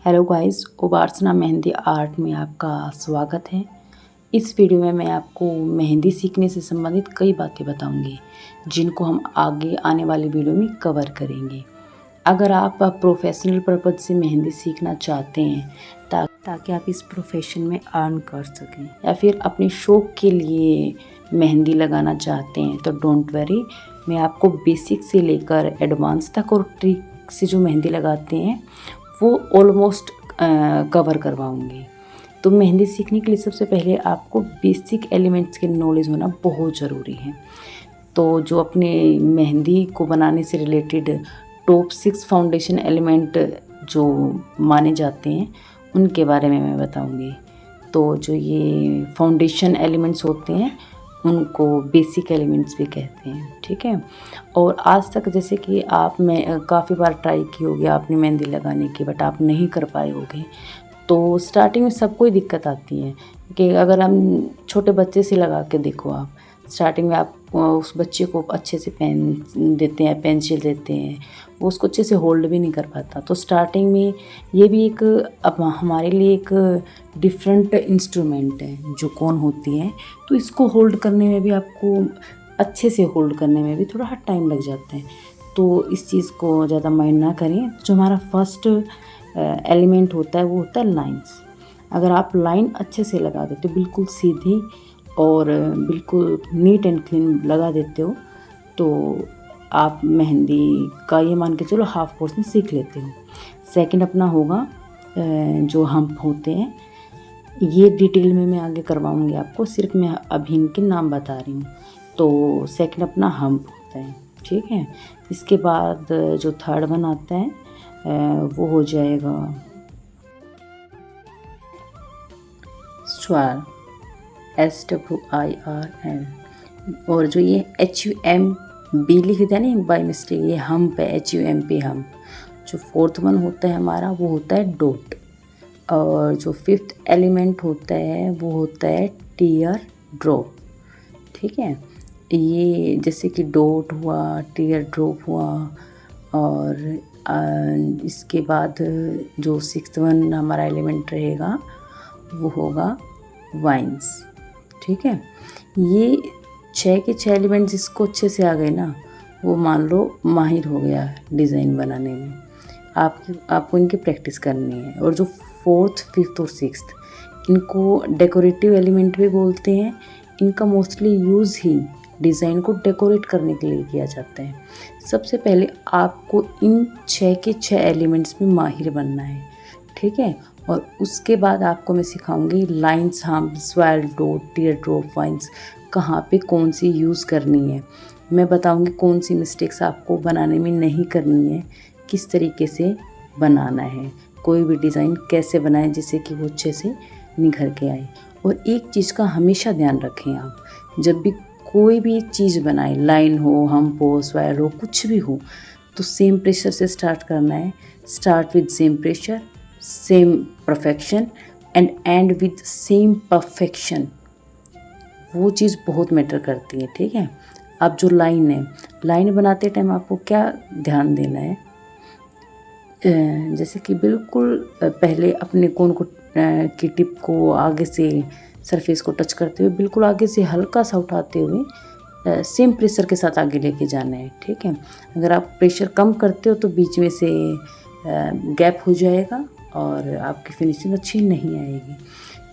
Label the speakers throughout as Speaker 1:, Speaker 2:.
Speaker 1: Hello guys, उबारसना mehndi art में आपका स्वागत है। इस वीडियो में मैं आपको मेहंदी सीखने से संबंधित कई बातें बताऊंगी, जिनको हम आगे आने वाली वीडियो में कवर करेंगे। अगर आप प्रोफेशनल पर्पज से मेहंदी सीखना चाहते हैं ताकि आप इस प्रोफेशन में अर्न कर सकें, या फिर अपने शौक़ के लिए मेहंदी लगाना चाहते हैं, तो डोंट वरी, मैं आपको बेसिक से लेकर एडवांस तक और ट्रिक से जो मेहंदी लगाते हैं वो ऑलमोस्ट कवर करवाऊंगी। तो मेहंदी सीखने के लिए सबसे पहले आपको बेसिक एलिमेंट्स के नॉलेज होना बहुत ज़रूरी है। तो जो अपने मेहंदी को बनाने से रिलेटेड टॉप 6 फाउंडेशन एलिमेंट जो माने जाते हैं, उनके बारे में मैं बताऊंगी। तो जो ये फाउंडेशन एलिमेंट्स होते हैं उनको बेसिक एलिमेंट्स भी कहते हैं, ठीक है। और आज तक जैसे कि आप में काफ़ी बार ट्राई की होगी आपने मेहंदी लगाने की, बट आप नहीं कर पाए होगे। तो स्टार्टिंग में सबको ही दिक्कत आती है कि अगर हम छोटे बच्चे से लगा के देखो, आप स्टार्टिंग में आप उस बच्चे को अच्छे से पेन देते हैं, पेंसिल देते हैं, वो उसको अच्छे से होल्ड भी नहीं कर पाता। तो स्टार्टिंग में ये भी एक अब हमारे लिए एक डिफरेंट इंस्ट्रूमेंट है जो कौन होती है। तो इसको होल्ड करने में भी आपको अच्छे से होल्ड करने में भी थोड़ा टाइम लग जाता है। तो इस चीज़ को ज़्यादा माइंड ना करें। जो हमारा फर्स्ट एलिमेंट होता है वो होता है लाइंस। अगर आप लाइन अच्छे से लगा देते हो, बिल्कुल सीधी और बिल्कुल नीट एंड क्लीन लगा देते हो, तो आप मेहंदी का ये मान के चलो हाफ पोर्शन सीख लेते हो। सेकंड अपना होगा जो हम्प होते हैं, ये डिटेल में मैं आगे करवाऊंगी आपको, सिर्फ मैं अभी इनके नाम बता रही हूँ। तो सेकंड अपना हम्प होता है, ठीक है। इसके बाद जो थर्ड वन आता है वो हो जाएगा स्वार, SWIRL। और जो ये HUMB लिख दिया नहीं बाय मिस्टेक, ये हम्प है, HUMP हम्प। जो फोर्थ वन होता है हमारा वो होता है डॉट। और जो फिफ्थ एलिमेंट होता है वो होता है टीयर ड्रॉप, ठीक है। ये जैसे कि डॉट हुआ, टीयर ड्रॉप हुआ, और इसके बाद जो सिक्स्थ वन हमारा एलिमेंट रहेगा वो होगा वाइन्स, ठीक है। ये 6 के 6 एलिमेंट जिसको अच्छे से आ गए ना, वो मान लो माहिर हो गया डिज़ाइन बनाने में। आपको इनकी प्रैक्टिस करनी है। और जो फोर्थ, फिफ्थ और सिक्स्थ, इनको डेकोरेटिव एलिमेंट भी बोलते हैं। इनका मोस्टली यूज़ ही डिज़ाइन को डेकोरेट करने के लिए किया जाता है। सबसे पहले आपको इन 6 के 6 एलिमेंट्स में माहिर बनना है, ठीक है। और उसके बाद आपको मैं सिखाऊंगी lines, hump, swell, dot, tear drop, vines कहाँ पे कौन सी यूज़ करनी है। मैं बताऊंगी कौन सी मिस्टेक्स आपको बनाने में नहीं करनी है, किस तरीके से बनाना है, कोई भी डिज़ाइन कैसे बनाएं जिससे कि वो अच्छे से निखर के आए। और एक चीज़ का हमेशा ध्यान रखें, आप जब भी कोई भी चीज़ बनाएं, लाइन हो, हम्प हो, स्वेल हो, कुछ भी हो, तो सेम प्रेशर से स्टार्ट करना है। Start with same pressure, same perfection and and with same perfection. वो चीज़ बहुत मैटर करती है, ठीक है। अब जो लाइन है, लाइन बनाते टाइम आपको क्या ध्यान देना है, जैसे कि बिल्कुल पहले अपने कोन को की टिप को आगे से सरफेस को टच करते हुए बिल्कुल आगे से हल्का सा उठाते हुए सेम प्रेशर के साथ आगे लेके जाना है, ठीक है। अगर आप प्रेशर कम करते हो तो बीच में से गैप हो जाएगा और आपकी फिनिशिंग अच्छी नहीं आएगी।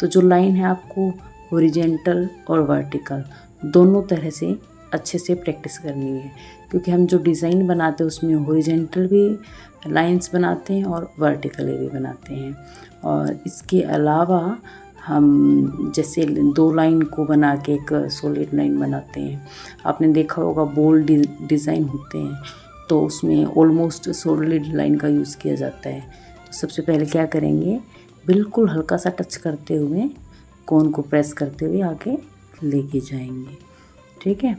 Speaker 1: तो जो लाइन है आपको हॉरिजॉन्टल और वर्टिकल दोनों तरह से अच्छे से प्रैक्टिस करनी है, क्योंकि हम जो डिज़ाइन बनाते हैं उसमें हॉरिजॉन्टल भी लाइंस बनाते हैं और वर्टिकल भी बनाते हैं। और इसके अलावा हम जैसे 2 लाइन को बना के एक सॉलिड लाइन बनाते हैं। आपने देखा होगा बोल्ड डिज़ाइन होते हैं, तो उसमें ऑलमोस्ट सॉलिड लाइन का यूज़ किया जाता है। तो सबसे पहले क्या करेंगे, बिल्कुल हल्का सा टच करते हुए कोन को प्रेस करते हुए आगे लेके जाएंगे, ठीक है।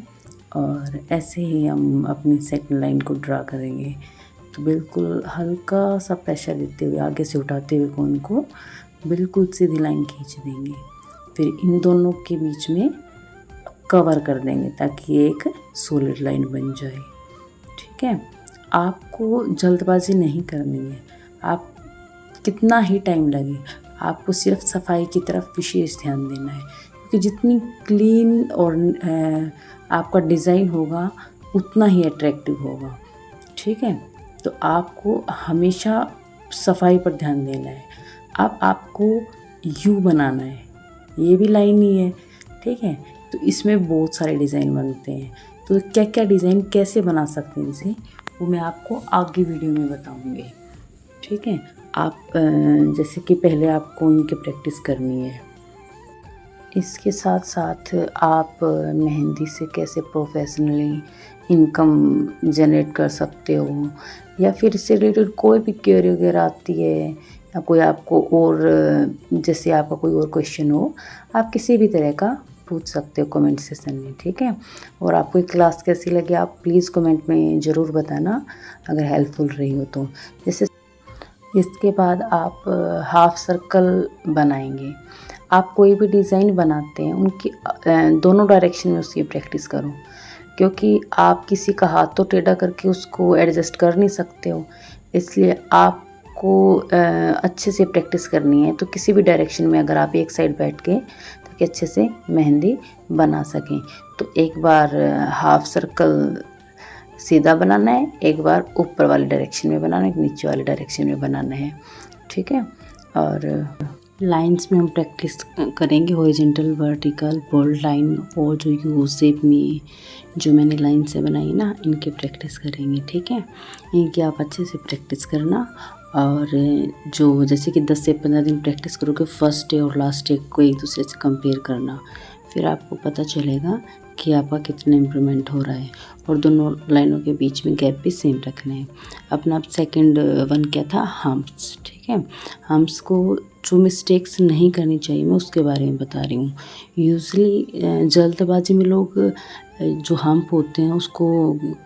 Speaker 1: और ऐसे ही हम अपनी सेकंड लाइन को ड्रा करेंगे। तो बिल्कुल हल्का सा प्रेशर देते हुए आगे से उठाते हुए कोन को बिल्कुल सीधी लाइन खींच देंगे। फिर इन दोनों के बीच में कवर कर देंगे ताकि एक सॉलिड लाइन बन जाए, ठीक है। आपको जल्दबाजी नहीं करनी है। आप कितना ही टाइम लगे, आपको सिर्फ सफाई की तरफ विशेष ध्यान देना है, क्योंकि जितनी क्लीन और आपका डिज़ाइन होगा उतना ही अट्रैक्टिव होगा। ठीक है, तो आपको हमेशा सफाई पर ध्यान देना है। अब आपको यू बनाना है, ये भी लाइन ही है। ठीक है, तो इसमें बहुत सारे डिज़ाइन बनते हैं, तो क्या क्या डिज़ाइन कैसे बना सकते हैं इनसे, वो मैं आपको आगे वीडियो में बताऊंगी। ठीक है, आप जैसे कि पहले आपको इनकी प्रैक्टिस करनी है। इसके साथ साथ आप मेहंदी से कैसे प्रोफेशनली इनकम जनरेट कर सकते हो, या फिर इससे रिलेटेड कोई भी क्वेरी वगैरह आती है, या कोई आपको और जैसे आपका कोई और क्वेश्चन हो, आप किसी भी तरह का पूछ सकते हो कमेंट सेक्शन में। ठीक है, और आपको ये क्लास कैसी लगी आप प्लीज़ कमेंट में ज़रूर बताना अगर हेल्पफुल रही हो तो। जैसे इसके बाद आप हाफ सर्कल बनाएंगे। आप कोई भी डिज़ाइन बनाते हैं उनकी दोनों डायरेक्शन में उसकी प्रैक्टिस करो, क्योंकि आप किसी का हाथ तो टेढ़ा करके उसको एडजस्ट कर नहीं सकते हो, इसलिए आपको अच्छे से प्रैक्टिस करनी है। तो किसी भी डायरेक्शन में अगर आप एक साइड बैठ के ताकि अच्छे से मेहंदी बना सकें, तो एक बार हाफ सर्कल सीधा बनाना है, एक बार ऊपर वाले डायरेक्शन में बनाना है, एक नीचे वाले डायरेक्शन में बनाना है। ठीक है, और लाइंस में हम प्रैक्टिस करेंगे हॉरिजॉन्टल, वर्टिकल, बोल्ड लाइन, और जो यू शेप में जो मैंने लाइन से बनाई ना, इनकी प्रैक्टिस करेंगे। ठीक है, इनकी आप अच्छे से प्रैक्टिस करना, और जो जैसे कि 10 से 15 दिन प्रैक्टिस करोगे, फर्स्ट डे और लास्ट डे को एक दूसरे से कंपेयर करना, फिर आपको पता चलेगा कि आपका कितना इम्प्रूवमेंट हो रहा है। और दोनों लाइनों के बीच में गैप भी सेम रखना है। अपना सेकंड वन क्या था, हम्प्स। ठीक है, हम्प्स को जो मिस्टेक्स नहीं करनी चाहिए मैं उसके बारे में बता रही हूँ। यूजुअली जल्दबाजी में लोग जो हम्प होते हैं उसको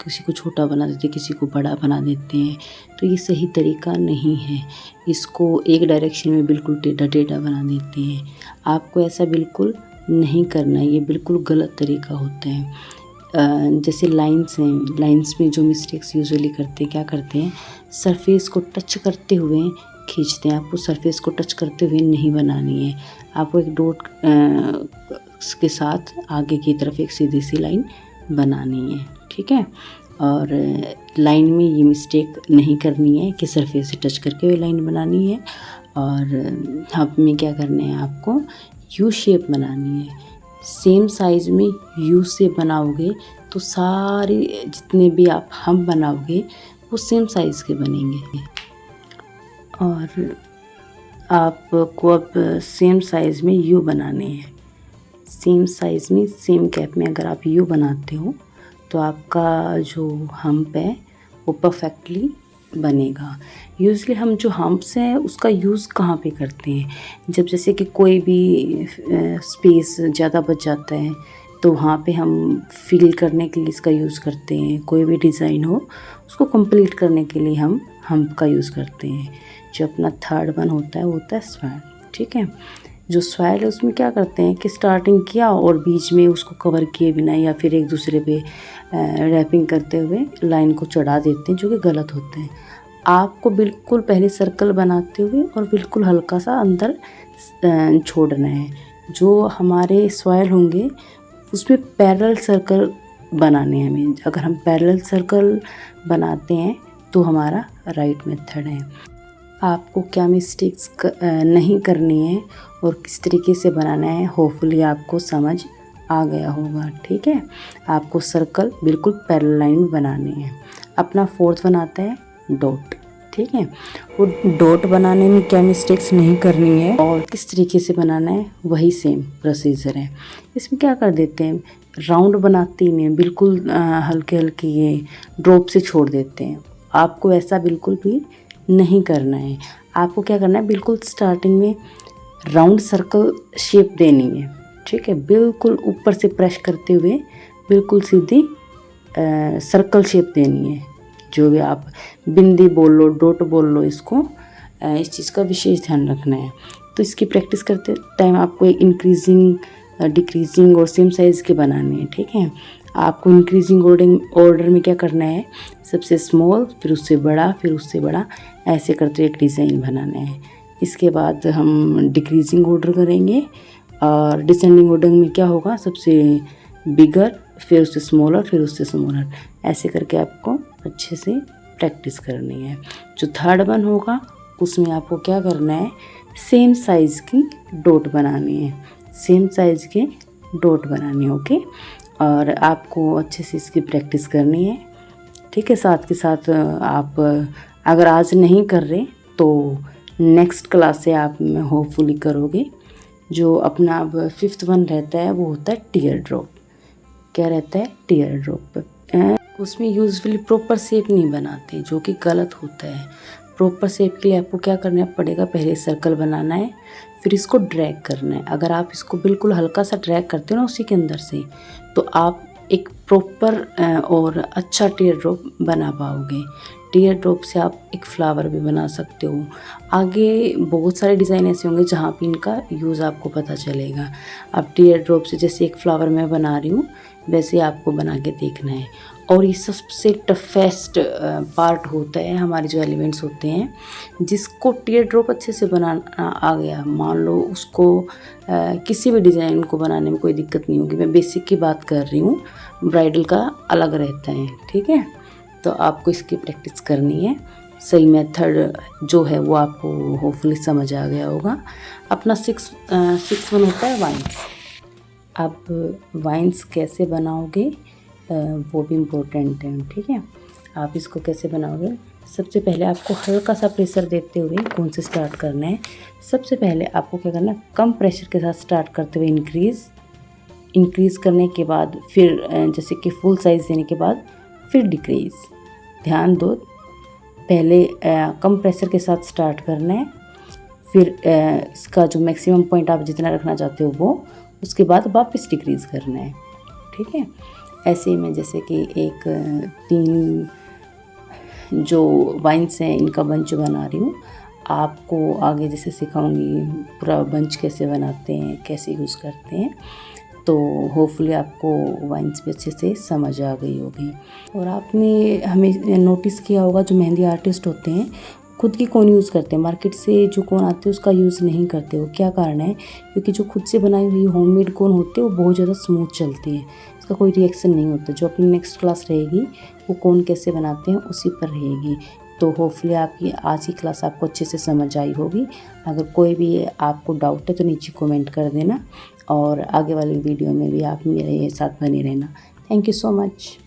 Speaker 1: किसी को छोटा बना देते हैं, किसी को बड़ा बना देते हैं, तो ये सही तरीका नहीं है। इसको एक डायरेक्शन में बिल्कुल टेढ़ा टेढ़ा बना देते हैं। आपको ऐसा बिल्कुल नहीं करना है, ये बिल्कुल गलत तरीका होता है। जैसे लाइंस हैं, लाइंस में जो मिस्टेक्स यूजुअली करते हैं, क्या करते हैं, सरफेस को टच करते हुए खींचते हैं। आपको सरफेस को टच करते हुए नहीं बनानी है, आपको एक डॉट के साथ आगे की तरफ एक सीधी सी लाइन बनानी है। ठीक है, और लाइन में ये मिस्टेक नहीं करनी है कि सरफेस से टच करके हुए लाइन बनानी है। और हब में क्या करना है, आपको यू शेप बनानी है। सेम साइज़ में यू शेप बनाओगे तो सारे जितने भी आप हम बनाओगे वो सेम साइज़ के बनेंगे। और आपको अब सेम साइज़ में यू बनाने हैं। सेम साइज़ में सेम गैप में अगर आप यू बनाते हो तो आपका जो हम्प है वो परफेक्टली बनेगा। यूज़ुअली हम जो हम्प्स हैं उसका यूज़ कहाँ पे करते हैं, जब जैसे कि कोई भी स्पेस ज़्यादा बच जाता है तो वहाँ पे हम फिल करने के लिए इसका यूज़ करते हैं। कोई भी डिज़ाइन हो उसको कंप्लीट करने के लिए हम हम्प का यूज़ करते हैं। जो अपना थर्ड वन होता है वो होता है स्वैल। ठीक है, जो स्वैल है उसमें क्या करते हैं कि स्टार्टिंग किया और बीच में उसको कवर किए बिना या फिर एक दूसरे पे रैपिंग करते हुए लाइन को चढ़ा देते हैं, जो कि गलत होते हैं। आपको बिल्कुल पहले सर्कल बनाते हुए और बिल्कुल हल्का सा अंदर छोड़ना है। जो हमारे स्वैल होंगे उसमें पैरेलल सर्कल बनाने हैं हमें। अगर हम पैरेलल सर्कल बनाते हैं तो हमारा राइट मेथड है। आपको क्या मिस्टेक्स नहीं करनी है और किस तरीके से बनाना है, होपफुली आपको समझ आ गया होगा। ठीक है, आपको सर्कल बिल्कुल पैरेलल लाइन बनानी है। अपना फोर्थ वन आता है डॉट। ठीक है, वो डॉट बनाने में क्या मिस्टेक्स नहीं करनी है और किस तरीके से बनाना है वही सेम प्रोसीजर है। इसमें क्या कर देते हैं, राउंड बनाते ही नहीं, बिल्कुल हल्के हल्के ये ड्रॉप से छोड़ देते हैं। आपको ऐसा बिल्कुल भी नहीं करना है। आपको क्या करना है, बिल्कुल स्टार्टिंग में राउंड सर्कल शेप देनी है। ठीक है, बिल्कुल ऊपर से प्रेस करते हुए बिल्कुल सीधी सर्कल शेप देनी है। जो भी आप बिंदी बोल लो, डॉट बोल लो, इसको इस चीज़ का विशेष ध्यान रखना है। तो इसकी प्रैक्टिस करते टाइम आपको इंक्रीजिंग, डिक्रीजिंग और सेम साइज़ के बनाने हैं। ठीक है, आपको इंक्रीजिंग ऑर्डर में क्या करना है, सबसे स्मॉल, फिर उससे बड़ा, फिर उससे बड़ा, ऐसे करते एक डिज़ाइन बनाना है। इसके बाद हम डिक्रीजिंग ऑर्डर करेंगे और डिसेंडिंग ऑर्डर में क्या होगा, सबसे बिगर, फिर उससे स्मॉलर, फिर उससे स्मॉलर, ऐसे करके आपको अच्छे से प्रैक्टिस करनी है। जो थर्ड वन होगा उसमें आपको क्या करना है, सेम साइज़ की डॉट बनानी है, सेम साइज़ के डॉट बनानी है। ओके, और आपको अच्छे से इसकी प्रैक्टिस करनी है। ठीक है, साथ के साथ आप अगर आज नहीं कर रहे तो नेक्स्ट क्लास से आप होपफुली करोगे। जो अपना अब 5th वन रहता है वो होता है टीयर ड्रॉप। क्या रहता है, टीयर ड्रॉप। उसमें यूजुअली प्रॉपर शेप नहीं बनाते, जो कि गलत होता है। प्रॉपर शेप के लिए आपको क्या करना पड़ेगा, पहले सर्कल बनाना है, फिर इसको ड्रैग करना है। अगर आप इसको बिल्कुल हल्का सा ड्रैग करते हो ना उसी के अंदर से, तो आप एक प्रॉपर और अच्छा टीयर ड्रॉप बना पाओगे। टीयर ड्रॉप से आप एक फ्लावर भी बना सकते हो। आगे बहुत सारे डिज़ाइन ऐसे होंगे जहाँ पे इनका यूज़ आपको पता चलेगा। अब टीयर ड्रॉप से जैसे एक फ्लावर मैं बना रही हूँ, वैसे आपको बना के देखना है। और ये सबसे टफेस्ट पार्ट होता है, हमारे जो एलिमेंट्स होते हैं, जिसको टीयर ड्रॉप अच्छे से बनाना आ गया, मान लो उसको किसी भी डिज़ाइन को बनाने में कोई दिक्कत नहीं होगी। मैं बेसिक की बात कर रही हूँ, ब्राइडल का अलग रहता है। ठीक है, तो आपको इसकी प्रैक्टिस करनी है। सही मेथड जो है वो आपको होपफुली समझ आ गया होगा। अपना 6 वन होता है वाइन्स। अब वाइन्स कैसे बनाओगे वो भी इम्पोर्टेंट है। ठीक है, आप इसको कैसे बनाओगे, सबसे पहले आपको हल्का सा प्रेशर देते हुए कौन से स्टार्ट करना है। सबसे पहले आपको क्या करना है, कम प्रेशर के साथ स्टार्ट करते हुए इंक्रीज़ करने के बाद, फिर जैसे कि फुल साइज़ देने के बाद फिर डिक्रीज़। ध्यान दो, पहले कम प्रेशर के साथ स्टार्ट करना है, फिर इसका जो मैक्सिमम पॉइंट आप जितना रखना चाहते हो वो, उसके बाद वापस डिक्रीज़ करना है। ठीक है, ऐसे ही मैं जैसे कि एक 3 जो वाइन्स हैं इनका बंच बना रही हूँ। आपको आगे जैसे सिखाऊंगी पूरा बंच कैसे बनाते हैं, कैसे यूज़ करते हैं, तो होपफुली आपको वाइन्स भी अच्छे से समझ आ गई होगी। और आपने हमें नोटिस किया होगा, जो मेहंदी आर्टिस्ट होते हैं खुद की कोन यूज़ करते हैं, मार्केट से जो कोन आते हैं उसका यूज़ नहीं करते हो। क्या कारण है, क्योंकि जो खुद से बनाई हुई होममेड कोन होते हैं वो बहुत ज़्यादा स्मूथ चलती है, इसका कोई रिएक्शन नहीं होता। जो अपनी नेक्स्ट क्लास रहेगी वो कोन कैसे बनाते हैं उसी पर रहेगी। तो होपफुली आपकी आज की क्लास आपको अच्छे से समझ आई होगी। अगर कोई भी आपको डाउट है तो नीचे कमेंट कर देना, और आगे वाली वीडियो में भी आप मेरे साथ बने रहना। Thank you so much.